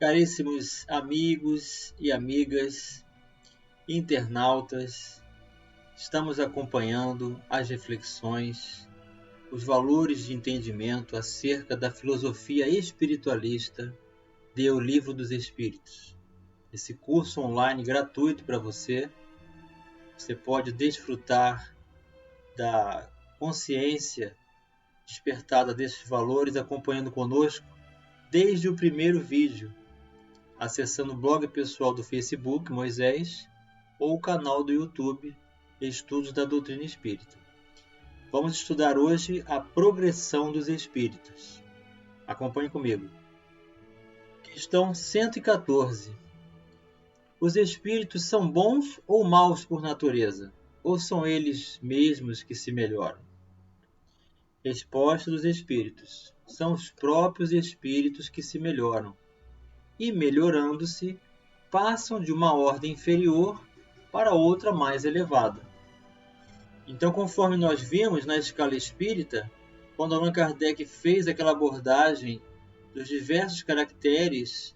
Caríssimos amigos e amigas, internautas, estamos acompanhando as reflexões, os valores de entendimento acerca da filosofia espiritualista de O Livro dos Espíritos. Esse curso online gratuito para você. Você pode desfrutar da consciência despertada desses valores acompanhando conosco desde o primeiro vídeo, acessando o blog pessoal do Facebook, Moisés, ou o canal do YouTube, Estudos da Doutrina Espírita. Vamos estudar hoje a progressão dos espíritos. Acompanhe comigo. Questão 114. Os espíritos são bons ou maus por natureza? Ou são eles mesmos que se melhoram? Resposta dos espíritos. São os próprios espíritos que se melhoram. E, melhorando-se, passam de uma ordem inferior para outra mais elevada. Então, conforme nós vimos na escala espírita, quando Allan Kardec fez aquela abordagem dos diversos caracteres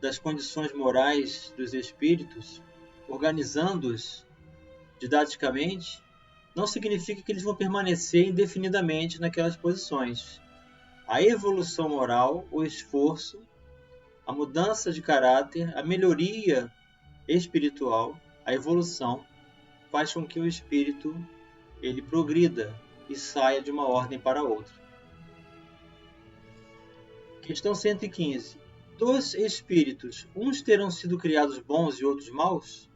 das condições morais dos espíritos, organizando-os didaticamente, não significa que eles vão permanecer indefinidamente naquelas posições. A evolução moral, o esforço, a mudança de caráter, a melhoria espiritual, a evolução, faz com que o espírito ele progrida e saia de uma ordem para outra. Questão 115. Dos espíritos, uns terão sido criados bons e outros maus?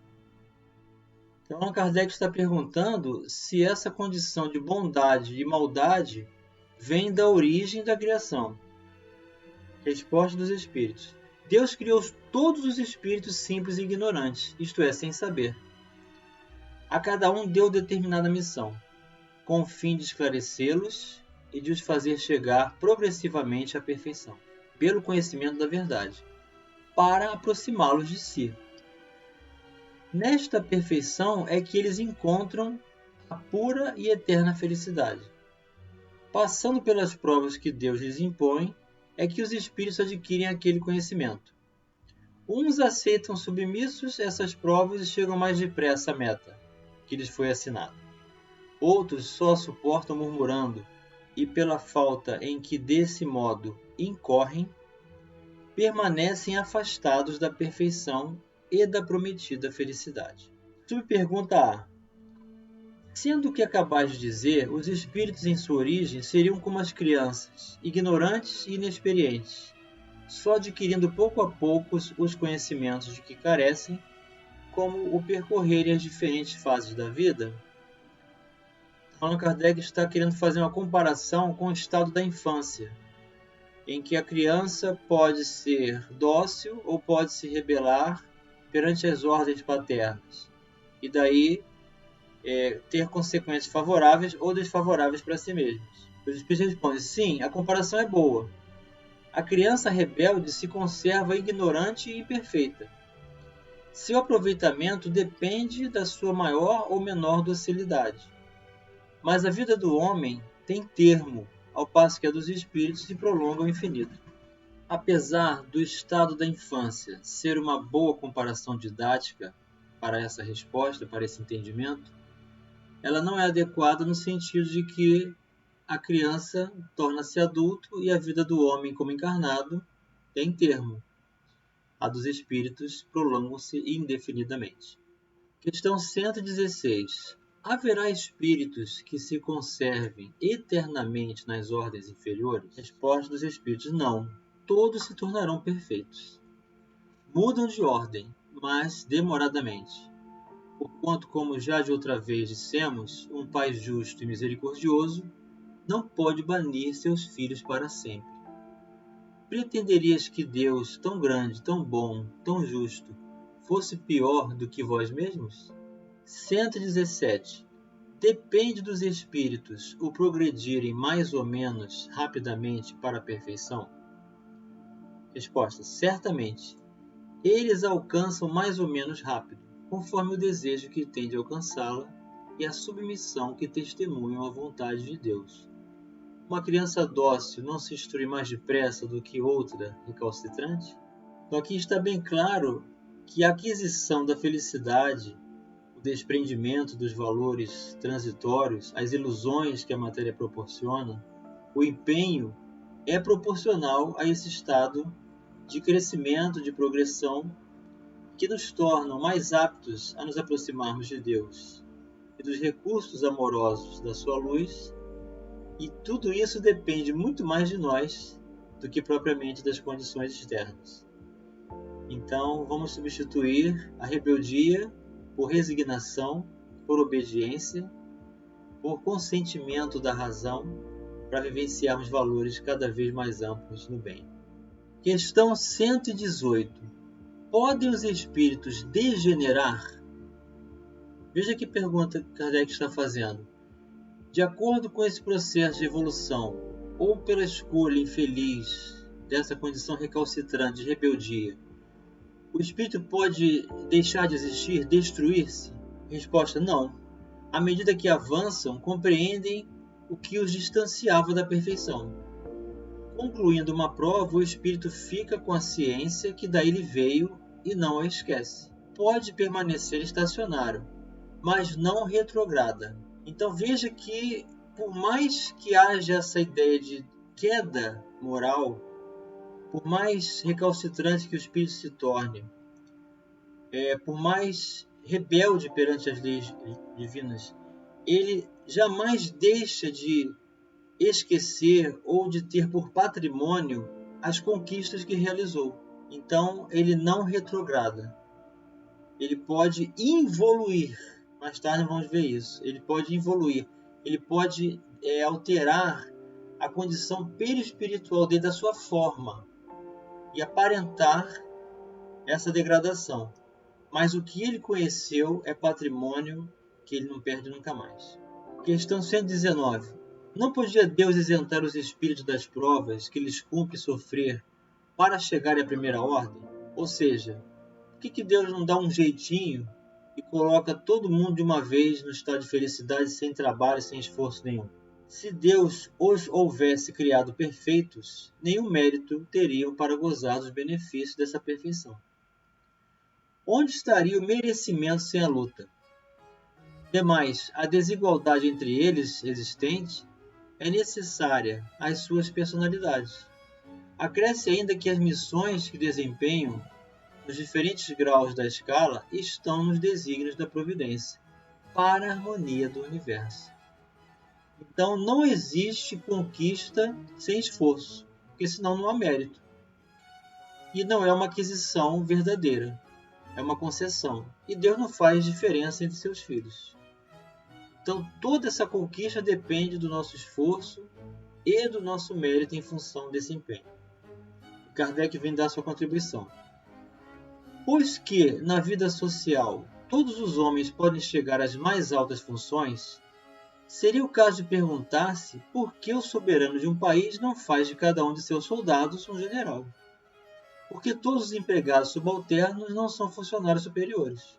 Então, Allan Kardec está perguntando se essa condição de bondade e maldade vem da origem da criação. Resposta dos espíritos. Deus criou todos os espíritos simples e ignorantes, isto é, sem saber. A cada um deu determinada missão, com o fim de esclarecê-los e de os fazer chegar progressivamente à perfeição, pelo conhecimento da verdade, para aproximá-los de si. Nesta perfeição é que eles encontram a pura e eterna felicidade. Passando pelas provas que Deus lhes impõe, é que os espíritos adquirem aquele conhecimento. Uns aceitam submissos essas provas e chegam mais depressa à meta que lhes foi assinada. Outros só a suportam murmurando e, pela falta em que desse modo incorrem, permanecem afastados da perfeição e da prometida felicidade. Subpergunta A. Sendo o que acabais de dizer, os espíritos em sua origem seriam como as crianças, ignorantes e inexperientes, só adquirindo pouco a pouco os conhecimentos de que carecem, como o percorrerem as diferentes fases da vida? Allan Kardec está querendo fazer uma comparação com o estado da infância, em que a criança pode ser dócil ou pode se rebelar perante as ordens paternas, e daí ter consequências favoráveis ou desfavoráveis para si mesmos. Os espíritos respondem, sim, a comparação é boa. A criança rebelde se conserva ignorante e imperfeita. Seu aproveitamento depende da sua maior ou menor docilidade. Mas a vida do homem tem termo, ao passo que a dos espíritos se prolonga ao infinito. Apesar do estado da infância ser uma boa comparação didática para essa resposta, para esse entendimento, ela não é adequada no sentido de que a criança torna-se adulto e a vida do homem como encarnado tem termo. A dos espíritos prolongam-se indefinidamente. Questão 116. Haverá espíritos que se conservem eternamente nas ordens inferiores? Resposta dos espíritos, não. Todos se tornarão perfeitos. Mudam de ordem, mas demoradamente. Porquanto, como já de outra vez dissemos, um pai justo e misericordioso não pode banir seus filhos para sempre. Pretenderias que Deus, tão grande, tão bom, tão justo, fosse pior do que vós mesmos? 117. Depende dos espíritos o progredirem mais ou menos rapidamente para a perfeição? Resposta: certamente. Eles alcançam mais ou menos rápido, conforme o desejo que tem de alcançá-la e a submissão que testemunham à vontade de Deus. Uma criança dócil não se instrui mais depressa do que outra recalcitrante? Então aqui está bem claro que a aquisição da felicidade, o desprendimento dos valores transitórios, as ilusões que a matéria proporciona, o empenho é proporcional a esse estado de crescimento, de progressão, que nos tornam mais aptos a nos aproximarmos de Deus e dos recursos amorosos da sua luz, e tudo isso depende muito mais de nós do que propriamente das condições externas. Então, vamos substituir a rebeldia por resignação, por obediência, por consentimento da razão, para vivenciarmos valores cada vez mais amplos no bem. Questão 118. Podem os espíritos degenerar? Veja que pergunta Kardec está fazendo. De acordo com esse processo de evolução, ou pela escolha infeliz dessa condição recalcitrante de rebeldia, o espírito pode deixar de existir, destruir-se? Resposta: não. À medida que avançam, compreendem o que os distanciava da perfeição. Concluindo uma prova, o espírito fica com a ciência que daí lhe veio e não a esquece. Pode permanecer estacionário, mas não retrograda. Então veja que, por mais que haja essa ideia de queda moral, por mais recalcitrante que o espírito se torne, por mais rebelde perante as leis divinas, ele jamais deixa de esquecer ou de ter por patrimônio as conquistas que realizou. Então ele não retrograda. Ele pode involuir. Mais tarde vamos ver isso. Ele pode involuir. Ele pode alterar a condição perispiritual dele, da sua forma, e aparentar essa degradação. Mas o que ele conheceu é patrimônio que ele não perde nunca mais. Questão 119. Não podia Deus isentar os espíritos das provas que lhes cumpre sofrer para chegar à primeira ordem? Ou seja, por que Deus não dá um jeitinho e coloca todo mundo de uma vez no estado de felicidade, sem trabalho, sem esforço nenhum? Se Deus os houvesse criado perfeitos, nenhum mérito teriam para gozar dos benefícios dessa perfeição. Onde estaria o merecimento sem a luta? Demais, a desigualdade entre eles existente é necessária às suas personalidades. Acresce ainda que as missões que desempenham nos diferentes graus da escala estão nos desígnios da providência, para a harmonia do universo. Então não existe conquista sem esforço, porque senão não há mérito. E não é uma aquisição verdadeira, é uma concessão. E Deus não faz diferença entre seus filhos. Então toda essa conquista depende do nosso esforço e do nosso mérito em função desse empenho. Kardec vem dar sua contribuição. Pois que, na vida social, todos os homens podem chegar às mais altas funções, seria o caso de perguntar-se por que o soberano de um país não faz de cada um de seus soldados um general. Porque todos os empregados subalternos não são funcionários superiores.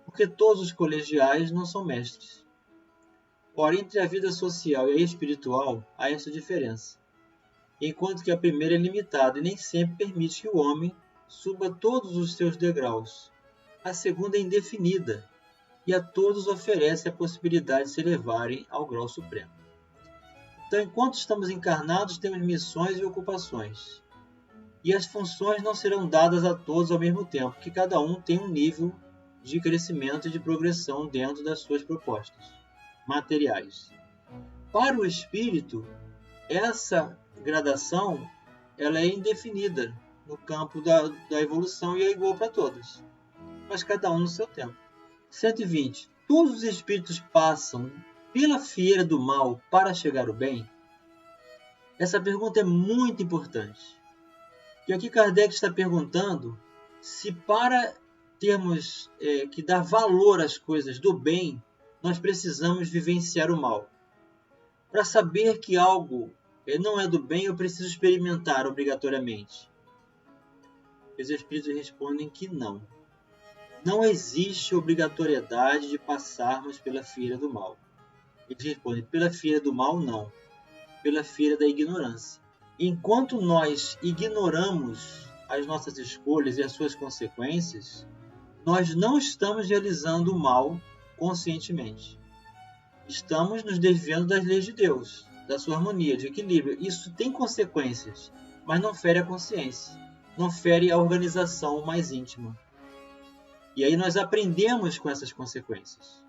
Porque todos os colegiais não são mestres. Ora, entre a vida social e a espiritual há essa diferença. Enquanto que a primeira é limitada e nem sempre permite que o homem suba todos os seus degraus. A segunda é indefinida e a todos oferece a possibilidade de se elevarem ao grau supremo. Então, enquanto estamos encarnados, temos missões e ocupações. E as funções não serão dadas a todos ao mesmo tempo, porque cada um tem um nível de crescimento e de progressão dentro das suas propostas materiais. Para o espírito, essa gradação ela é indefinida no campo da evolução e é igual para todos, mas cada um no seu tempo. 120. Todos os espíritos passam pela fieira do mal para chegar ao bem? Essa pergunta é muito importante. E aqui Kardec está perguntando se para termos que dar valor às coisas do bem, nós precisamos vivenciar o mal. Para saber que algo não é do bem, eu preciso experimentar obrigatoriamente. Os espíritos respondem que não. Não existe obrigatoriedade de passarmos pela fieira do mal. Eles respondem, pela fieira do mal, não. Pela fieira da ignorância. Enquanto nós ignoramos as nossas escolhas e as suas consequências, nós não estamos realizando o mal conscientemente. Estamos nos desviando das leis de Deus, da sua harmonia, de equilíbrio. Isso tem consequências, mas não fere a consciência, não fere a organização mais íntima. E aí nós aprendemos com essas consequências.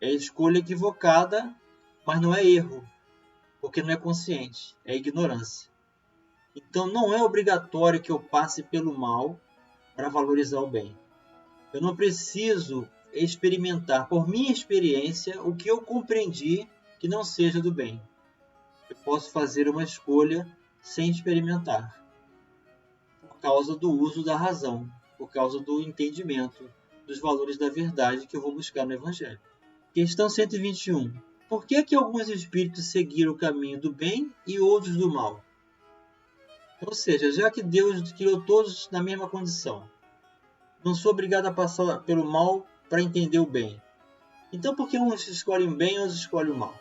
É escolha equivocada, mas não é erro, porque não é consciente, é ignorância. Então não é obrigatório que eu passe pelo mal para valorizar o bem. Eu não preciso experimentar, por minha experiência, o que eu compreendi que não seja do bem. Eu posso fazer uma escolha sem experimentar, por causa do uso da razão, por causa do entendimento dos valores da verdade que eu vou buscar no Evangelho. Questão 121. Por que que alguns espíritos seguiram o caminho do bem e outros do mal? Ou seja, já que Deus criou todos na mesma condição, não sou obrigado a passar pelo mal para entender o bem. Então por que uns escolhem o bem e outros escolhem o mal?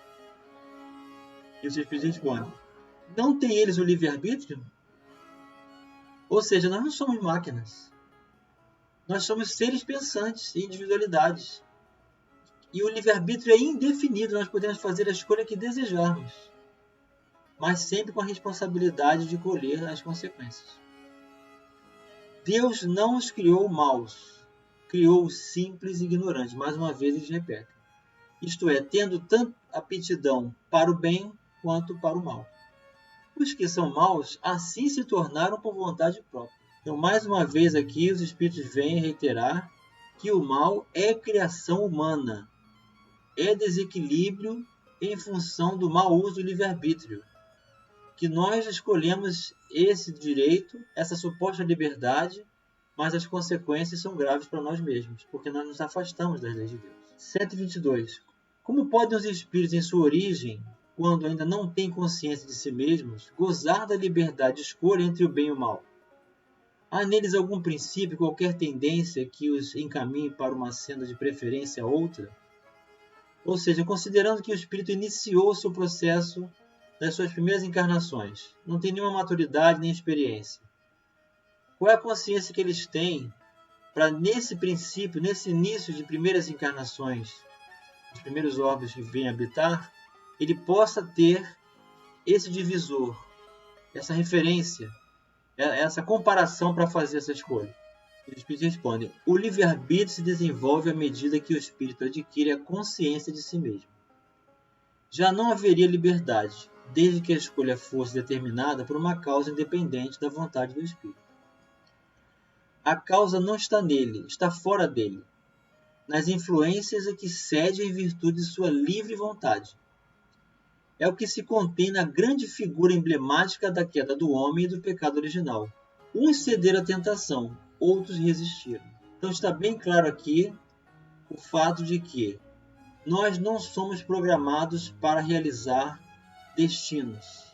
E os espíritos respondem: não tem eles o livre-arbítrio? Ou seja, nós não somos máquinas. Nós somos seres pensantes e individualidades. E o livre-arbítrio é indefinido, nós podemos fazer a escolha que desejarmos, mas sempre com a responsabilidade de colher as consequências. Deus não os criou maus, criou os simples e ignorantes. Mais uma vez eles repetem. Isto é, tendo tanto aptidão para o bem quanto para o mal. Os que são maus assim se tornaram por vontade própria. Então, mais uma vez aqui, os espíritos vêm reiterar que o mal é criação humana, é desequilíbrio em função do mau uso do livre-arbítrio, que nós escolhemos esse direito, essa suposta liberdade, mas as consequências são graves para nós mesmos, porque nós nos afastamos das leis de Deus. 122. Como podem os espíritos, em sua origem, quando ainda não têm consciência de si mesmos, gozar da liberdade de escolha entre o bem e o mal? Há neles algum princípio, qualquer tendência que os encaminhe para uma senda de preferência a outra? Ou seja, considerando que o espírito iniciou o seu processo das suas primeiras encarnações, não tem nenhuma maturidade nem experiência. Qual é a consciência que eles têm para, nesse princípio, nesse início de primeiras encarnações, os primeiros órgãos que vêm habitar, ele possa ter esse divisor, essa referência, essa comparação para fazer essa escolha? Os espíritos respondem: o livre-arbítrio se desenvolve à medida que o espírito adquire a consciência de si mesmo. Já não haveria liberdade, desde que a escolha fosse determinada por uma causa independente da vontade do espírito. A causa não está nele, está fora dele, nas influências a que cede em virtude de sua livre vontade. É o que se contém na grande figura emblemática da queda do homem e do pecado original. Uns cederam à tentação, outros resistiram. Então está bem claro aqui o fato de que nós não somos programados para realizar destinos.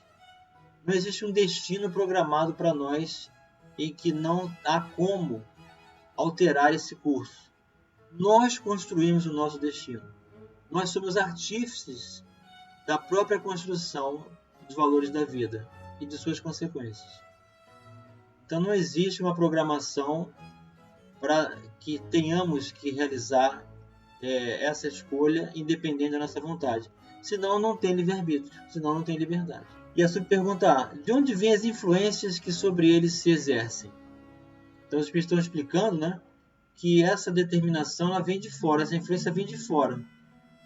Não existe um destino programado para nós em que não há como alterar esse curso. Nós construímos o nosso destino. Nós somos artífices da própria construção dos valores da vida e de suas consequências. Então não existe uma programação para que tenhamos que realizar essa escolha independente da nossa vontade. Senão não tem livre-arbítrio, senão não tem liberdade. E a subpergunta A: de onde vêm as influências que sobre eles se exercem? Então os espíritos estão explicando, né, que essa determinação ela vem de fora, essa influência vem de fora,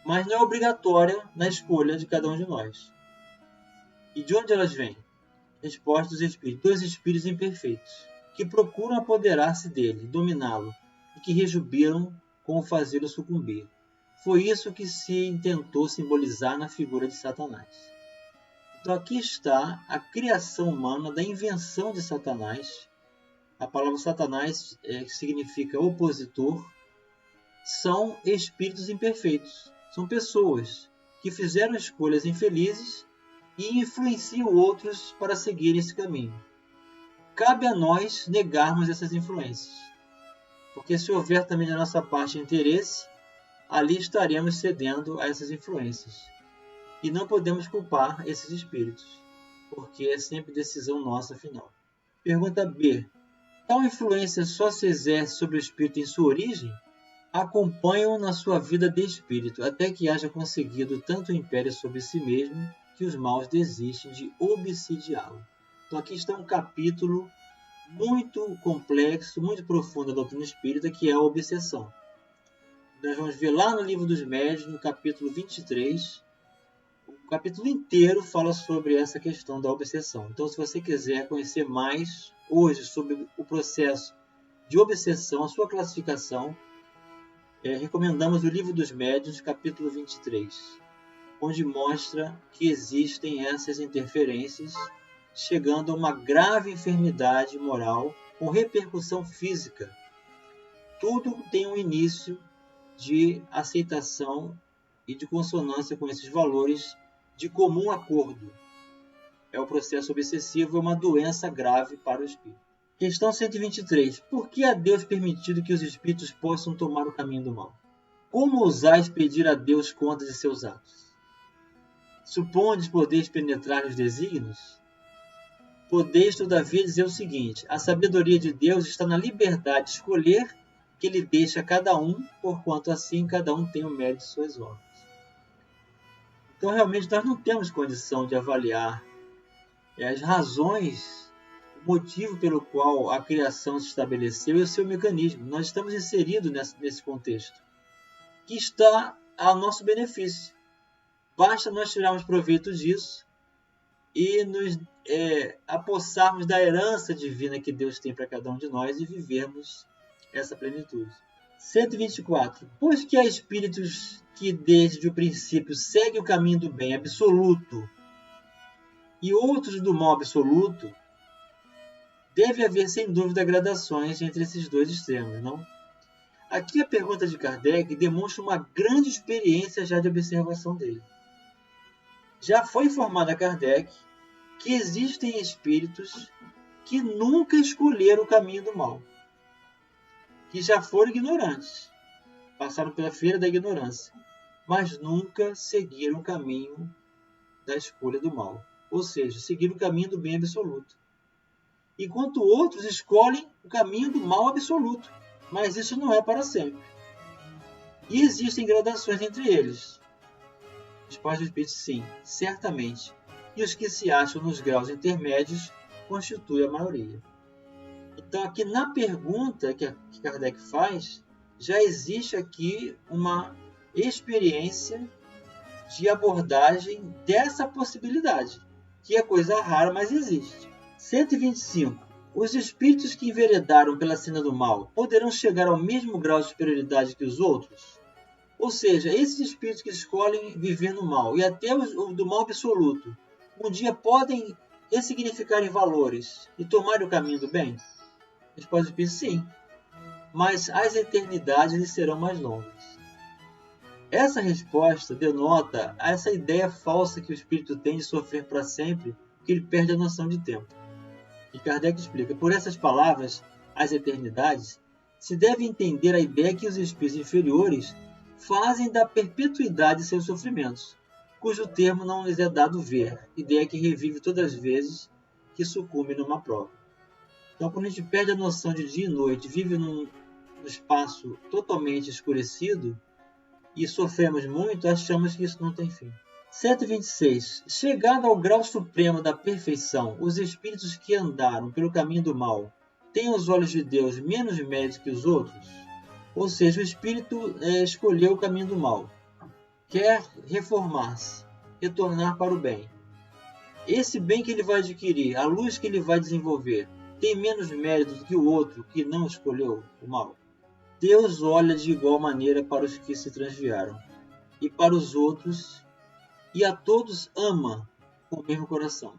mas não é obrigatória na escolha de cada um de nós. E de onde elas vêm? Resposta dos espíritos: dois espíritos imperfeitos, que procuram apoderar-se dele, dominá-lo, e que rejubilam com o fazê-lo sucumbir. Foi isso que se tentou simbolizar na figura de Satanás. Então aqui está a criação humana da invenção de Satanás. A palavra Satanás significa opositor. São espíritos imperfeitos. São pessoas que fizeram escolhas infelizes e influenciam outros para seguirem esse caminho. Cabe a nós negarmos essas influências, porque se houver também da nossa parte interesse, ali estaremos cedendo a essas influências. E não podemos culpar esses espíritos, porque é sempre decisão nossa final. Pergunta B. Tal influência só se exerce sobre o espírito em sua origem? Acompanham na sua vida de espírito, até que haja conseguido tanto império sobre si mesmo, que os maus desistem de obsidiá-lo. Então aqui está um capítulo muito complexo, muito profundo da doutrina espírita, que é a obsessão. Nós vamos ver lá no Livro dos Médiuns, no capítulo 23, o capítulo inteiro fala sobre essa questão da obsessão. Então, se você quiser conhecer mais hoje sobre o processo de obsessão, a sua classificação, recomendamos o Livro dos Médiuns, capítulo 23, onde mostra que existem essas interferências, chegando a uma grave enfermidade moral com repercussão física. Tudo tem um início de aceitação e de consonância com esses valores de comum acordo. É o processo obsessivo, é uma doença grave para o espírito. Questão 123. Por que a Deus permitido que os espíritos possam tomar o caminho do mal? Como ousais pedir a Deus conta de seus atos? Supondes podeis penetrar nos desígnios? Podeis, todavia, dizer o seguinte: a sabedoria de Deus está na liberdade de escolher que Ele deixa a cada um, porquanto assim cada um tem o mérito de suas obras. Então, realmente, nós não temos condição de avaliar as razões, o motivo pelo qual a criação se estabeleceu e o seu mecanismo. Nós estamos inseridos nesse contexto, que está a nosso benefício. Basta nós tirarmos proveito disso e nos apossarmos da herança divina que Deus tem para cada um de nós e vivermos essa plenitude. 124. Pois que há espíritos que desde o princípio seguem o caminho do bem absoluto e outros do mal absoluto, deve haver sem dúvida gradações entre esses dois extremos, não? Aqui a pergunta de Kardec demonstra uma grande experiência já de observação dele. Já foi informado a Kardec que existem espíritos que nunca escolheram o caminho do mal, que já foram ignorantes, passaram pela feira da ignorância, mas nunca seguiram o caminho da escolha do mal, ou seja, seguiram o caminho do bem absoluto. Enquanto outros escolhem o caminho do mal absoluto, mas isso não é para sempre. E existem gradações entre eles. Os pais do espírito, sim, certamente, e os que se acham nos graus intermédios constituem a maioria. Então, aqui na pergunta que Kardec faz, já existe aqui uma experiência de abordagem dessa possibilidade, que é coisa rara, mas existe. 125. Os espíritos que enveredaram pela senda do mal poderão chegar ao mesmo grau de superioridade que os outros? Ou seja, esses espíritos que escolhem viver no mal, e até o do mal absoluto, um dia podem ressignificar em valores e tomar o caminho do bem? Resposta do espírito, sim. Mas as eternidades lhes serão mais longas. Essa resposta denota essa ideia falsa que o espírito tem de sofrer para sempre, que ele perde a noção de tempo. E Kardec explica: por essas palavras, as eternidades, se deve entender a ideia que os espíritos inferiores fazem da perpetuidade de seus sofrimentos, cujo termo não lhes é dado ver, ideia que revive todas as vezes que sucumbe numa prova. Então, quando a gente perde a noção de dia e noite, vive num espaço totalmente escurecido e sofremos muito, achamos que isso não tem fim. 126. Chegado ao grau supremo da perfeição, os espíritos que andaram pelo caminho do mal têm aos olhos de Deus menos mérito que os outros? Ou seja, o espírito escolheu o caminho do mal, quer reformar-se, retornar para o bem. Esse bem que ele vai adquirir, a luz que ele vai desenvolver, tem menos mérito do que o outro que não escolheu o mal? Deus olha de igual maneira para os que se transviaram, e para os outros, e a todos ama com o mesmo coração.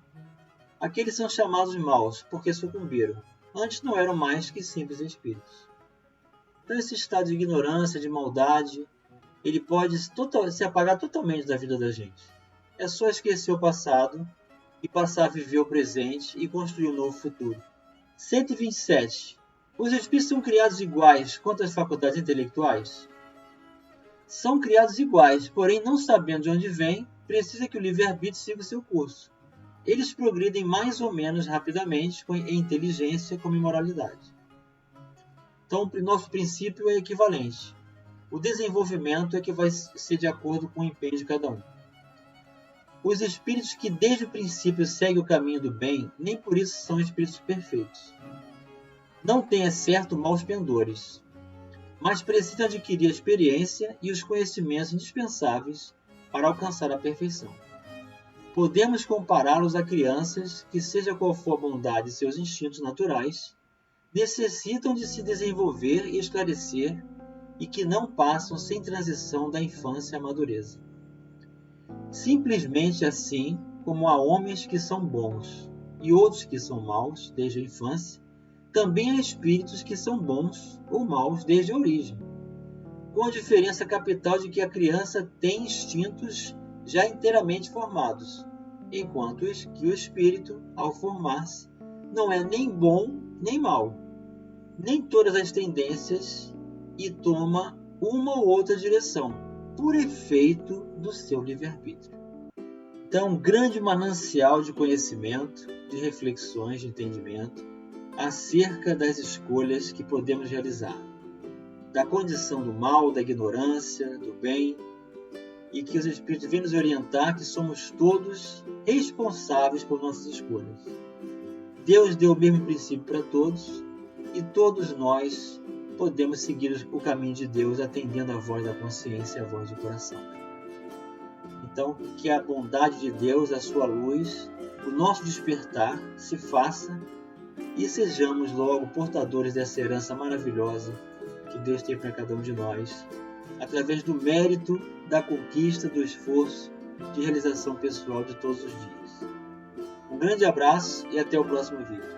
Aqueles são chamados maus, porque sucumbiram. Antes não eram mais que simples espíritos. Então esse estado de ignorância, de maldade, ele pode se apagar totalmente da vida da gente. É só esquecer o passado e passar a viver o presente e construir um novo futuro. 127. Os espíritos são criados iguais quanto às faculdades intelectuais? São criados iguais, porém, não sabendo de onde vêm, precisa que o livre-arbítrio siga o seu curso. eles progridem mais ou menos rapidamente em inteligência como em moralidade. Então, o nosso princípio é equivalente. O desenvolvimento é que vai ser de acordo com o empenho de cada um. Os espíritos que desde o princípio seguem o caminho do bem, nem por isso são espíritos perfeitos. Não têm, é certo, maus pendores, mas precisam adquirir a experiência e os conhecimentos indispensáveis para alcançar a perfeição. Podemos compará-los a crianças que, seja qual for a bondade de seus instintos naturais, necessitam de se desenvolver e esclarecer e que não passam sem transição da infância à madureza. Simplesmente assim como há homens que são bons e outros que são maus desde a infância, também há espíritos que são bons ou maus desde a origem, com a diferença capital de que a criança tem instintos já inteiramente formados, enquanto que o espírito, ao formar-se, não é nem bom nem mau, nem todas as tendências e toma uma ou outra direção, por efeito do seu livre-arbítrio. Então, um grande manancial de conhecimento, de reflexões, de entendimento, acerca das escolhas que podemos realizar, da condição do mal, da ignorância, do bem, e que os Espíritos vêm nos orientar que somos todos responsáveis por nossas escolhas. Deus deu o mesmo princípio para todos, e todos nós podemos seguir o caminho de Deus atendendo à voz da consciência e à voz do coração. Então, que a bondade de Deus, a sua luz, o nosso despertar se faça e sejamos logo portadores dessa herança maravilhosa que Deus tem para cada um de nós, através do mérito, da conquista, do esforço de realização pessoal de todos os dias. Um grande abraço e até o próximo vídeo.